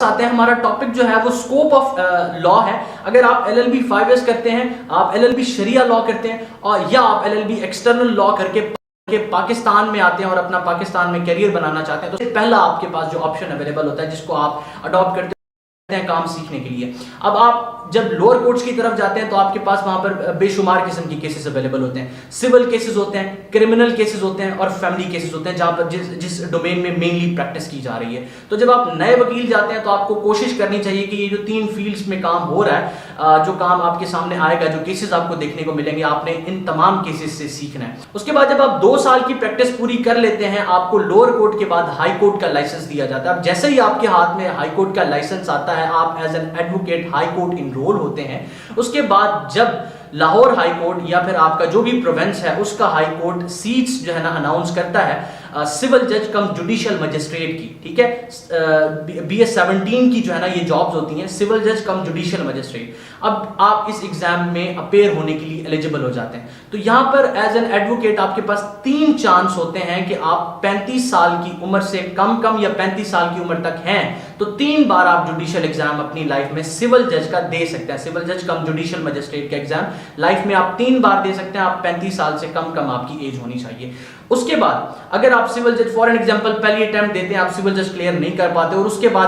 आते हैं। हमारा टॉपिक जो है वो स्कोप ऑफ लॉ है। अगर आप LLB 5 years करते हैं, आप LLB शरिया लॉ करते हैं और या आप LLB एक्सटर्नल लॉ करके पाकिस्तान में आते हैं और अपना पाकिस्तान में करियर बनाना चाहते हैं, तो पहला आपके पास जो ऑप्शन अवेलेबल होता है जिसको आप अडॉप्ट करते हैं काम सीखने के लिए। अब आप जब लोअर कोर्ट्स की तरफ जाते हैं तो आपके पास वहां पर बेशुमार किस्म के केसेस अवेलेबल होते हैं। सिविल केसेस होते हैं, क्रिमिनल केसेस होते हैं और फैमिली केसेस होते हैं, जहां पर जिस डोमेन में मेनली प्रैक्टिस की जा रही है। तो जब आप नए वकील जाते हैं तो आपको कोशिश करनी चाहिए कि ये जो 3 फील्ड्स में काम हो रहा है, जो काम आपके सामने आएगा, जो केसेस आपको देखने को मिलेंगे, आपने इन तमाम केसेस से सीखना है। उसके बाद जब आप 2 साल की प्रैक्टिस पूरी कर लेते हैं, आपको लोअर कोर्ट के बाद हाई कोर्ट का लाइसेंस दिया जाता है। अब जैसे ही आपके हाथ में हाई कोर्ट का लाइसेंस आता है, आप as an advocate high court enrol होते हैं। उसके बाद जब लाहौर हाई कोर्ट या फिर आपका जो भी प्रोविंस है उसका हाई कोर्ट सीट्स जो है ना अनाउंस करता है सिविल जज कम जुडिशियल मजिस्ट्रेट की, ठीक है, BS 17 की जो है ना ये जॉब्स होती हैं, सिविल जज कम जुडिशियल मजिस्ट्रेट। अब आप इस एग्जाम में अपेयर होने के लिए एलिजिबल हो जाते हैं। तो यहां पर एज एन एडवोकेट आपके पास 3 चांस होते हैं कि आप 35 साल की उम्र से कम या 35 साल की उम्र तक हैं तो 3 बार आप जुडिशियल एग्जाम अपनी लाइफ में सिविल जज का दे सकते हैं। सिविल जज कम जुडिशियल मजिस्ट्रेट का एग्जाम लाइफ में आप 3 बार दे सकते हैं। आप 35 साल से कम आपकी एज होनी चाहिए। उसके बाद अगर आप सिविल जज फॉर एन एग्जांपल पहली अटेम्प्ट देते हैं, आप सिविल जज क्लियर नहीं कर पाते और उसके बाद